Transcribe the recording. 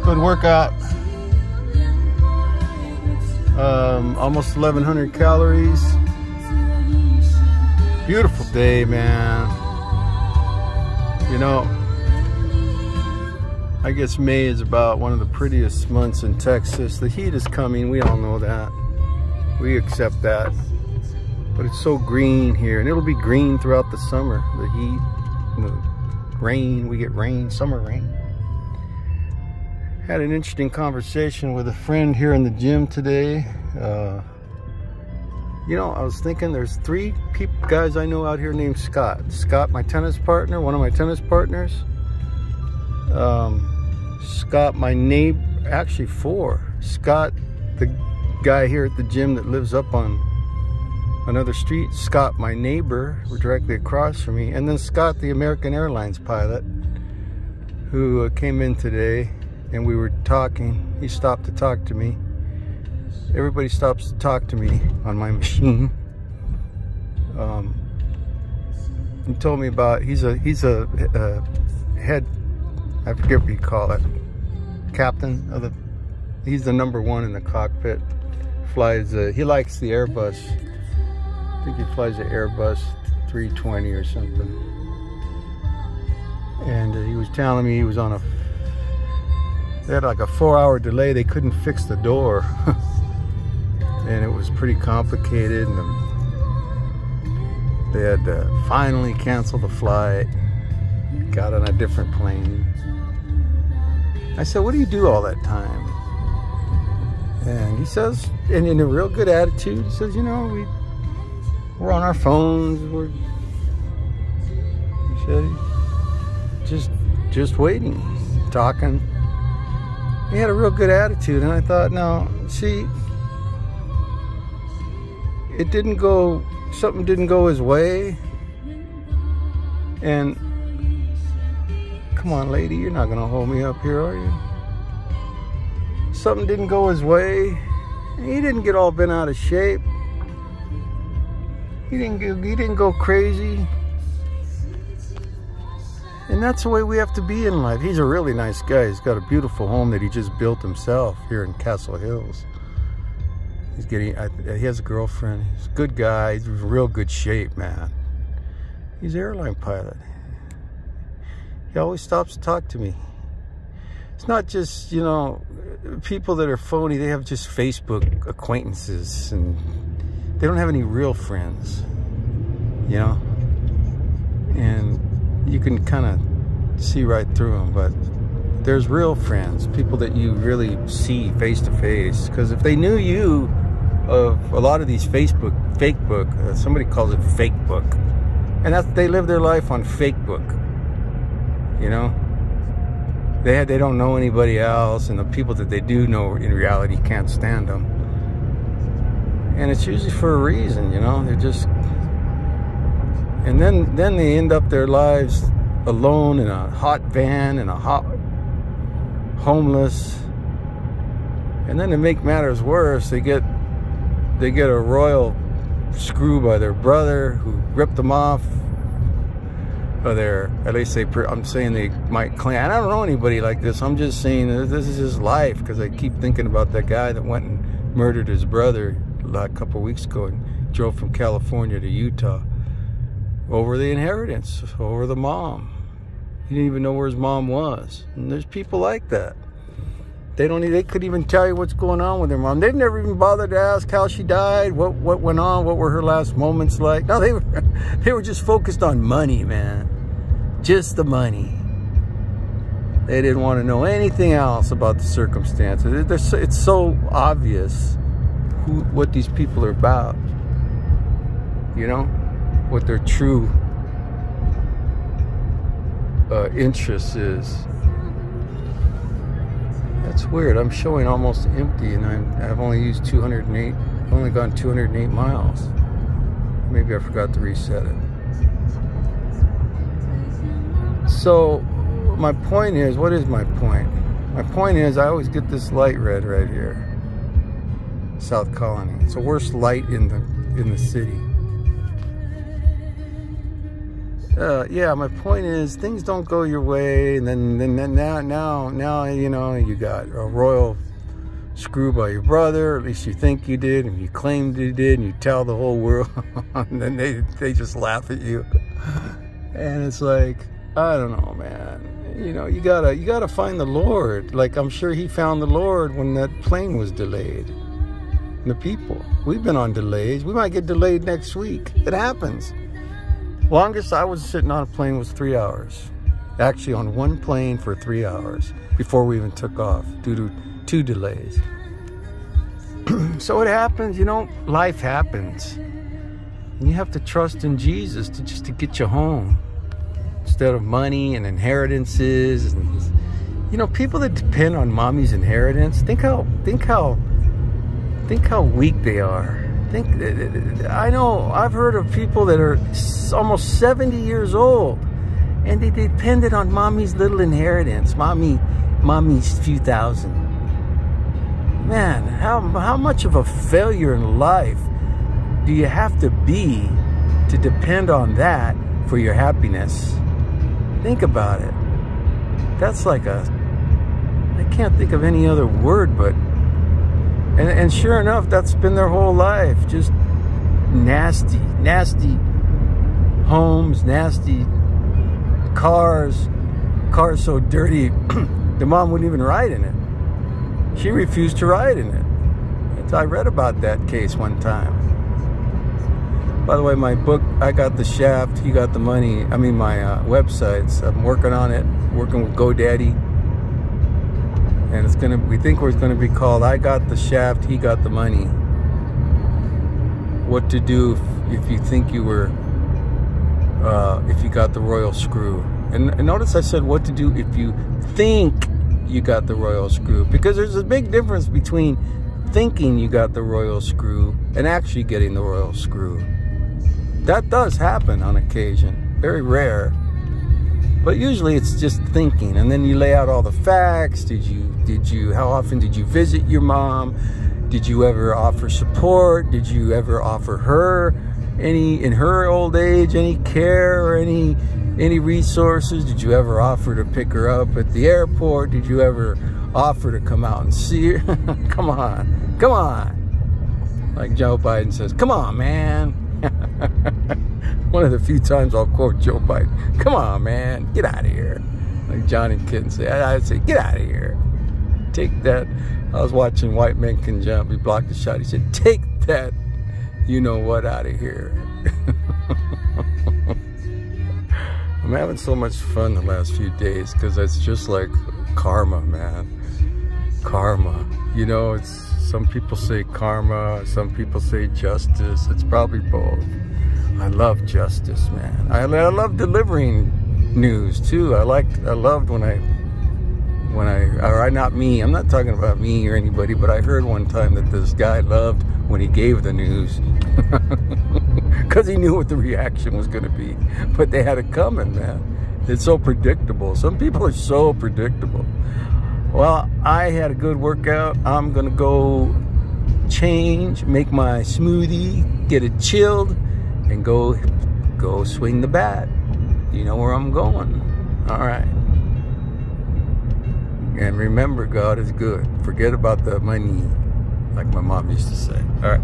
Good workout. Almost 1,100 calories. Beautiful day, man. You know, I guess May is about one of the prettiest months in Texas. The heat is coming, we all know that. We accept that. But it's so green here, and it'll be green throughout the summer. The heat, the rain, we get rain, summer rain. Had an interesting conversation with a friend here in the gym today. You know, I was thinking there's three guys I know out here named Scott. Scott, my tennis partner, one of my tennis partners. Scott, my neighbor, actually four. Scott, the guy here at the gym that lives up on another street. Scott, my neighbor, we're directly across from me. And then Scott, the American Airlines pilot, who came in today and we were talking. He stopped to talk to me. Everybody stops to talk to me on my machine. He told me about, he's a head, I forget what you call it, captain of the, he's the #1 in the cockpit. Flies, he likes the Airbus. I think he flies the Airbus 320 or something. And he was telling me he was on a, they had like a 4-hour delay. They couldn't fix the door. And it was pretty complicated, and they had to finally cancel the flight. Got on a different plane. I said, what do you do all that time? And he says, and in a real good attitude, he says, you know, we're on our phones, he said, just waiting, talking. He had a real good attitude, and I thought, no, see, it didn't go, something didn't go his way. And come on, lady, you're not gonna hold me up here, are you? Something didn't go his way. He didn't get all bent out of shape. He didn't go crazy. And that's the way we have to be in life. He's a really nice guy. He's got a beautiful home that he just built himself here in Castle Hills. He's getting, he has a girlfriend. He's a good guy. He's in real good shape, man. He's an airline pilot. He always stops to talk to me. It's not just, you know, people that are phony. They have just Facebook acquaintances, and they don't have any real friends, you know? And you can kind of see right through them, but there's real friends, people that you really see face to face. Because if they knew you, of a lot of these fake book, somebody calls it fake book, and that's, they live their life on fake book, you know. They don't know anybody else, and the people that they do know in reality can't stand them. And it's usually for a reason, you know. They're just, and then they end up their lives alone in a hot van, in a hot, homeless. And then to make matters worse, they get a royal screw by their brother who ripped them off. Or at least I'm saying they might claim. I don't know anybody like this. I'm just saying this is his life, because I keep thinking about that guy that went and murdered his brother a couple weeks ago and drove from California to Utah over the inheritance, over the mom. He didn't even know where his mom was. And there's people like that. They couldn't even tell you what's going on with their mom. They never even bothered to ask how she died, what went on, what were her last moments like. No, they were just focused on money, man. Just the money. They didn't want to know anything else about the circumstances. It's so obvious what these people are about. You know, what their true interest is. That's weird. I'm showing almost empty, and I've only used 208. I've only gone 208 miles. Maybe I forgot to reset it. So my point is, what is my point? My point is, I always get this light red right here, South Colony. It's the worst light in the city. yeah, my point is things don't go your way, and then now you know, you got a royal screw by your brother, or at least you think you did, and you claimed you did, and you tell the whole world, and then they just laugh at you. And it's like, I don't know, man. You know, you gotta find the Lord. Like, I'm sure he found the Lord when that plane was delayed. And the people, we've been on delays. We might get delayed next week. It happens. Longest I was sitting on a plane was 3 hours. Actually, on one plane for 3 hours before we even took off due to 2 delays. So it happens, you know, life happens. And you have to trust in Jesus to get you home. Instead of money and inheritances, and, you know, people that depend on mommy's inheritance, think how weak they are. I know I've heard of people that are almost 70 years old, and they depended on mommy's little inheritance, mommy's few thousand. Man, how much of a failure in life do you have to be to depend on that for your happiness? Think about it. That's like I can't think of any other word, but, and sure enough, that's been their whole life. Just nasty homes, nasty cars so dirty, the mom wouldn't even ride in it. She refused to ride in it. I read about that case one time. By the way, my book, I Got the Shaft, He Got the Money. I mean, my websites. I'm working on it, working with GoDaddy, and it's gonna. We think it's gonna be called "I Got the Shaft, He Got the Money." What to do if you think you were, if you got the royal screw. And notice I said what to do if you think you got the royal screw, because there's a big difference between thinking you got the royal screw and actually getting the royal screw. That does happen on occasion, very rare, but usually it's just thinking. And then you lay out all the facts. How often did you visit your mom? Did you ever offer support? Did you ever offer her in her old age, any care or any resources? Did you ever offer to pick her up at the airport? Did you ever offer to come out and see her? Come on. Like Joe Biden says, come on, man. One of the few times I'll quote Joe Biden. Come on, man, get out of here. Like Johnny Kitten say, I'd say, get out of here. Take that. I was watching White Men Can Jump. He blocked the shot. He said, take that, you know what, out of here. I'm having so much fun the last few days because it's just like karma, man. Karma. You know, it's, some people say karma, some people say justice. It's probably both. I love justice, man. I love delivering news too. I loved when not me, I'm not talking about me or anybody, but I heard one time that this guy loved when he gave the news because he knew what the reaction was going to be, but they had it coming, man. It's so predictable. Some people are so predictable. Well, I had a good workout. I'm gonna go change, make my smoothie, get it chilled, and go swing the bat. You know where I'm going. All right. And remember, God is good. Forget about the money, like my mom used to say. All right.